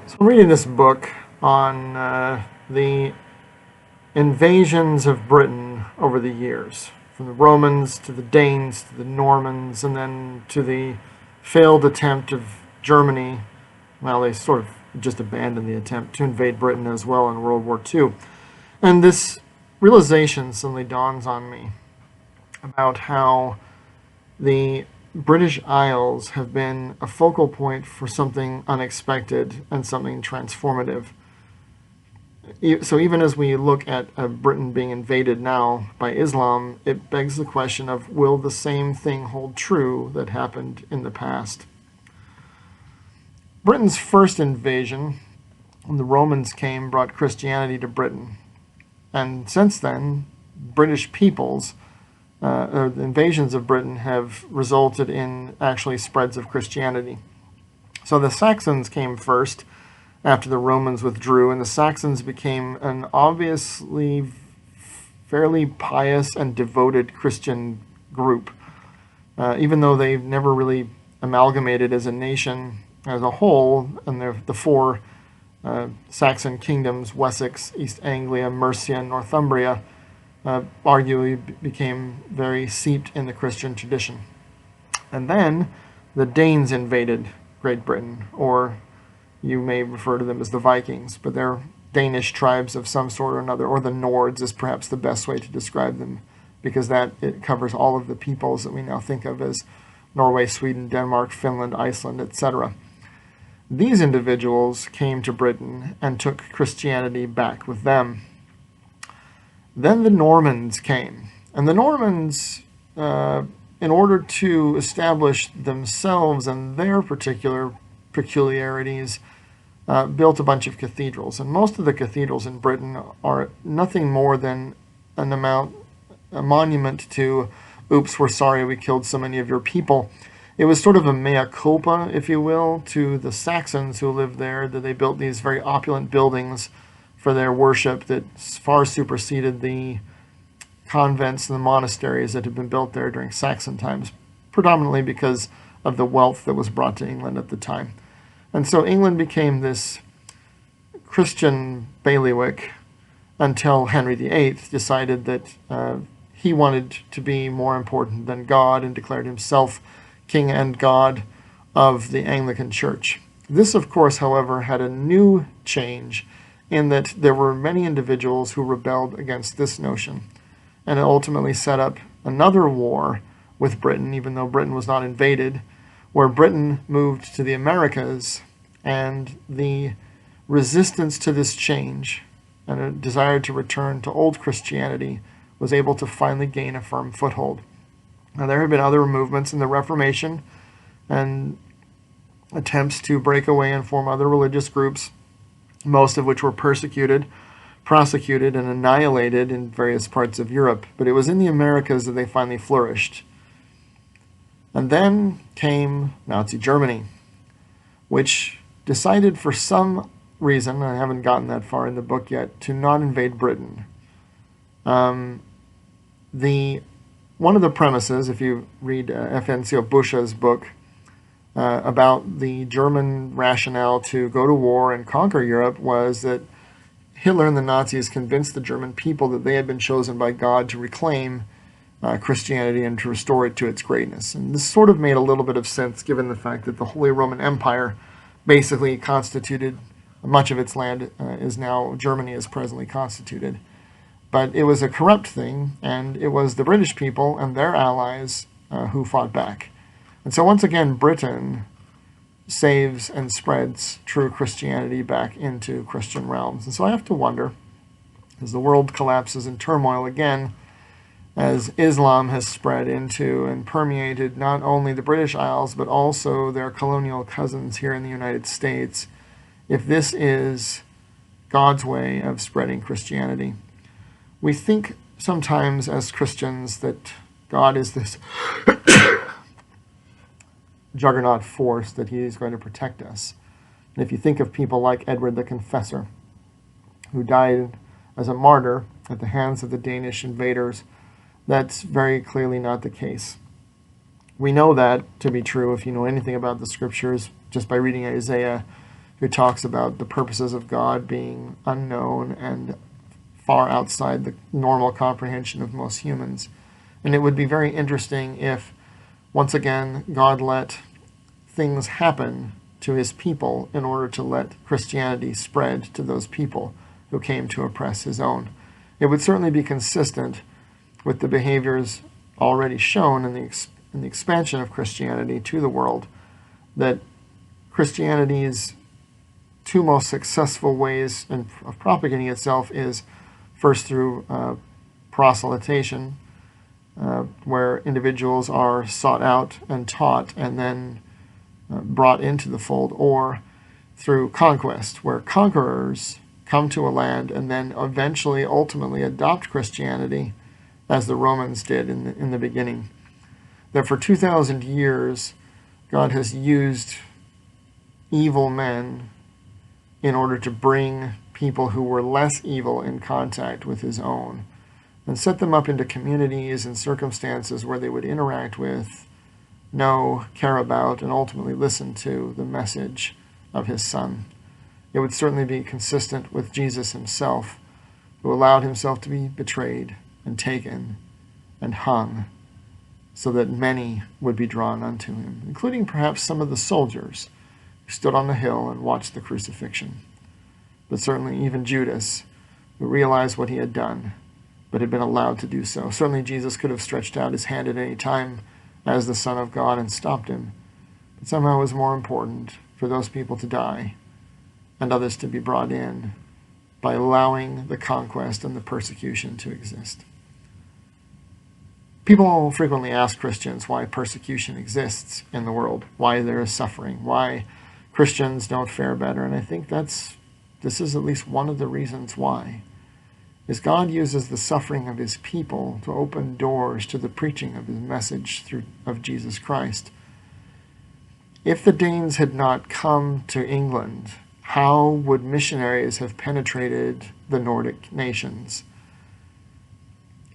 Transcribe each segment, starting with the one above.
So I'm reading this book on the invasions of Britain over the years, from the Romans to the Danes to the Normans, and then to the failed attempt of Germany. Well, they sort of just abandoned the attempt to invade Britain as well in World War II. And this realization suddenly dawns on me about how the British Isles have been a focal point for something unexpected and something transformative. So even as we look at Britain being invaded now by Islam, it begs the question of, will the same thing hold true that happened in the past? Britain's first invasion, when the Romans came, brought Christianity to Britain. And since then, British peoples, the invasions of Britain have resulted in actually spreads of Christianity. So the Saxons came first after the Romans withdrew, and the Saxons became an obviously fairly pious and devoted Christian group. Even though they've never really amalgamated as a nation as a whole, and the four Saxon kingdoms, Wessex, East Anglia, Mercia, and Northumbria, arguably became very seeped in the Christian tradition. And then the Danes invaded Great Britain, or you may refer to them as the Vikings, but they're Danish tribes of some sort or another, or the Nords is perhaps the best way to describe them, because it covers all of the peoples that we now think of as Norway, Sweden, Denmark, Finland, Iceland, etc. These individuals came to Britain and took Christianity back with them. Then the Normans came, and the Normans, in order to establish themselves and their particular peculiarities, built a bunch of cathedrals. And most of the cathedrals in Britain are nothing more than a monument to, oops, we're sorry we killed so many of your people. It was sort of a mea culpa, if you will, to the Saxons who lived there, that they built these very opulent buildings for their worship that far superseded the convents and the monasteries that had been built there during Saxon times, predominantly because of the wealth that was brought to England at the time. And so England became this Christian bailiwick until Henry VIII decided that he wanted to be more important than God and declared himself king and God of the Anglican Church. This, of course, however, had a new change in that there were many individuals who rebelled against this notion, and it ultimately set up another war with Britain, even though Britain was not invaded, where Britain moved to the Americas, and the resistance to this change and a desire to return to old Christianity was able to finally gain a firm foothold. Now, there have been other movements in the Reformation and attempts to break away and form other religious groups, most of which were persecuted, prosecuted, and annihilated in various parts of Europe. But it was in the Americas that they finally flourished. And then came Nazi Germany, which decided for some reason, I haven't gotten that far in the book yet, to not invade Britain. One of the premises, if you read F.N.C.O. Busch's book about the German rationale to go to war and conquer Europe, was that Hitler and the Nazis convinced the German people that they had been chosen by God to reclaim Christianity and to restore it to its greatness. And this sort of made a little bit of sense given the fact that the Holy Roman Empire basically constituted much of its land is now Germany is presently constituted. But it was a corrupt thing, and it was the British people and their allies who fought back. And so once again, Britain saves and spreads true Christianity back into Christian realms. And so I have to wonder, as the world collapses in turmoil again, as Islam has spread into and permeated not only the British Isles, but also their colonial cousins here in the United States, if this is God's way of spreading Christianity. We think sometimes as Christians that God is this juggernaut force, that he is going to protect us. And if you think of people like Edward the Confessor, who died as a martyr at the hands of the Danish invaders, that's very clearly not the case. We know that to be true if you know anything about the scriptures just by reading Isaiah who talks about the purposes of God being unknown and far outside the normal comprehension of most humans. And it would be very interesting if, once again, God let things happen to his people in order to let Christianity spread to those people who came to oppress his own. It would certainly be consistent with the behaviors already shown in the expansion of Christianity to the world, that Christianity's two most successful ways of propagating itself is first through proselytation, where individuals are sought out and taught and then brought into the fold, or through conquest, where conquerors come to a land and then eventually, ultimately adopt Christianity, as the Romans did in the beginning. That for 2,000 years, God has used evil men in order to bring people who were less evil in contact with his own, and set them up into communities and circumstances where they would interact with, know, care about, and ultimately listen to the message of his Son. It would certainly be consistent with Jesus himself, who allowed himself to be betrayed and taken and hung, so that many would be drawn unto him, including perhaps some of the soldiers who stood on the hill and watched the crucifixion. But certainly even Judas, who realized what he had done, but had been allowed to do so. Certainly Jesus could have stretched out his hand at any time as the Son of God and stopped him, but somehow it was more important for those people to die and others to be brought in by allowing the conquest and the persecution to exist. People frequently ask Christians why persecution exists in the world, why there is suffering, why Christians don't fare better, and I think this is at least one of the reasons why, is God uses the suffering of his people to open doors to the preaching of his message of Jesus Christ. If the Danes had not come to England, how would missionaries have penetrated the Nordic nations?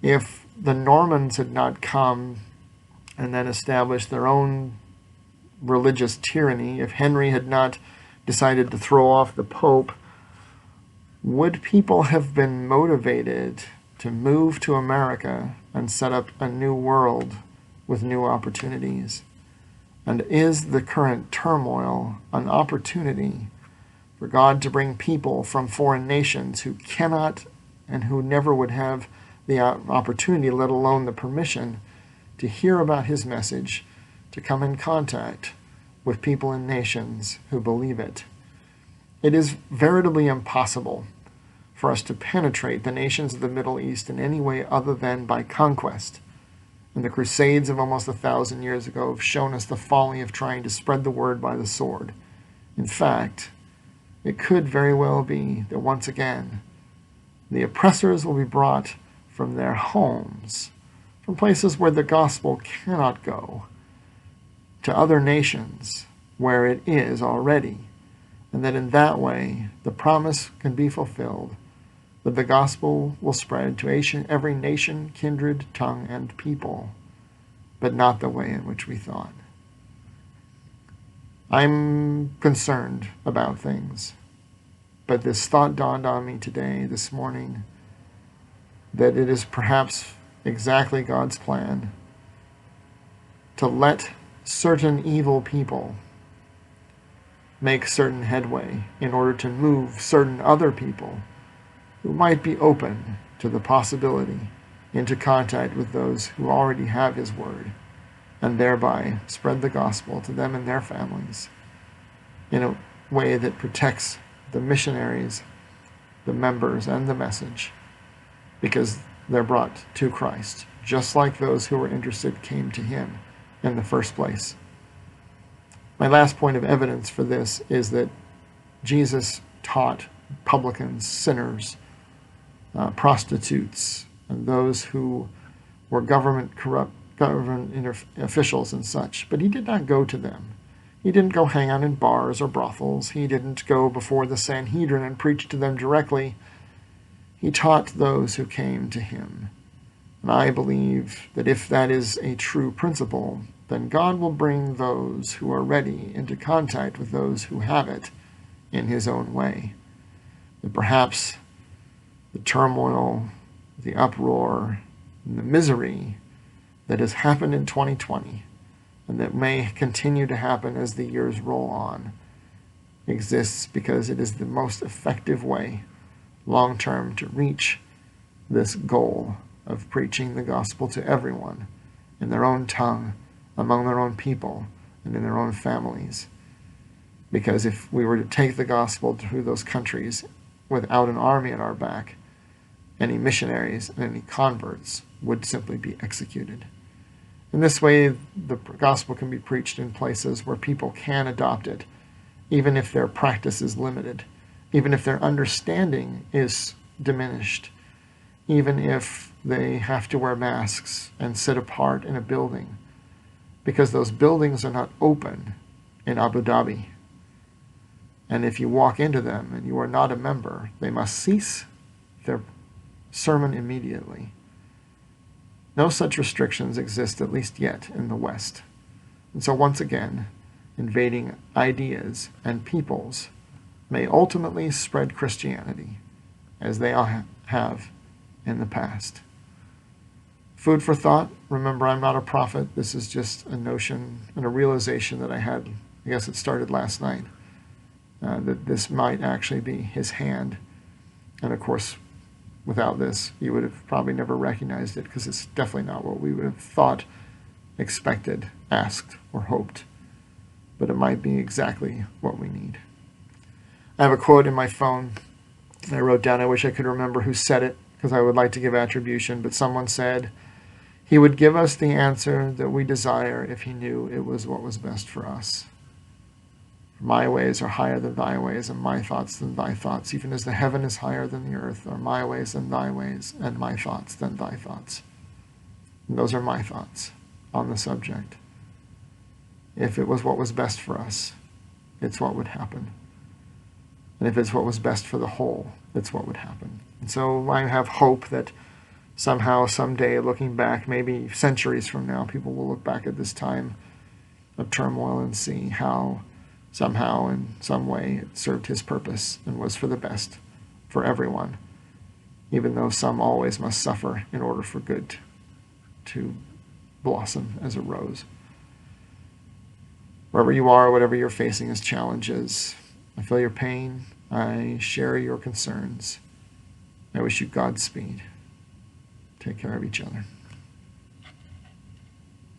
If the Normans had not come and then established their own religious tyranny, if Henry had not decided to throw off the Pope, would people have been motivated to move to America and set up a new world with new opportunities? And is the current turmoil an opportunity for God to bring people from foreign nations who cannot and who never would have the opportunity, let alone the permission, to hear about his message, to come in contact with people in nations who believe it? It is veritably impossible for us to penetrate the nations of the Middle East in any way other than by conquest. And the Crusades of almost 1,000 years ago have shown us the folly of trying to spread the word by the sword. In fact, it could very well be that once again, the oppressors will be brought from their homes, from places where the gospel cannot go, to other nations where it is already, and that in that way the promise can be fulfilled, that the gospel will spread to every nation, kindred, tongue, and people, but not the way in which we thought. I'm concerned about things, but this thought dawned on me today, this morning, that it is perhaps exactly God's plan to let certain evil people make certain headway in order to move certain other people who might be open to the possibility into contact with those who already have his word, and thereby spread the gospel to them and their families in a way that protects the missionaries, the members, and the message, because they're brought to Christ, just like those who were interested came to him in the first place. My last point of evidence for this is that Jesus taught publicans, sinners, prostitutes, and those who were government officials and such, but he did not go to them. He didn't go hang out in bars or brothels. He didn't go before the Sanhedrin and preach to them directly. He taught those who came to him. And I believe that if that is a true principle, then God will bring those who are ready into contact with those who have it in his own way. That perhaps the turmoil, the uproar, and the misery that has happened in 2020, and that may continue to happen as the years roll on, exists because it is the most effective way, long-term, to reach this goal of preaching the gospel to everyone in their own tongue, among their own people, and in their own families. Because if we were to take the gospel to those countries without an army at our back, any missionaries and any converts would simply be executed. In this way, the gospel can be preached in places where people can adopt it, even if their practice is limited, even if their understanding is diminished, even if they have to wear masks and sit apart in a building, because those buildings are not open in Abu Dhabi. And if you walk into them and you are not a member, they must cease their sermon immediately. No such restrictions exist, at least yet, in the West. And so once again, invading ideas and peoples may ultimately spread Christianity, as they have in the past. Food for thought. Remember, I'm not a prophet. This is just a notion and a realization that I had, I guess it started last night, that this might actually be his hand. And of course, without this, you would have probably never recognized it, because it's definitely not what we would have thought, expected, asked, or hoped. But it might be exactly what we need. I have a quote in my phone that I wrote down. I wish I could remember who said it, because I would like to give attribution, but someone said, "He would give us the answer that we desire if he knew it was what was best for us. My ways are higher than thy ways, and my thoughts than thy thoughts. Even as the heaven is higher than the earth, are my ways than thy ways, and my thoughts than thy thoughts." And those are my thoughts on the subject. If it was what was best for us, it's what would happen. And if it's what was best for the whole, it's what would happen. And so I have hope that somehow, someday, looking back, maybe centuries from now, people will look back at this time of turmoil and see how somehow, in some way, it served his purpose and was for the best for everyone, even though some always must suffer in order for good to blossom as a rose. Wherever you are, whatever you're facing as challenges, I feel your pain. I share your concerns. I wish you Godspeed. Take care of each other.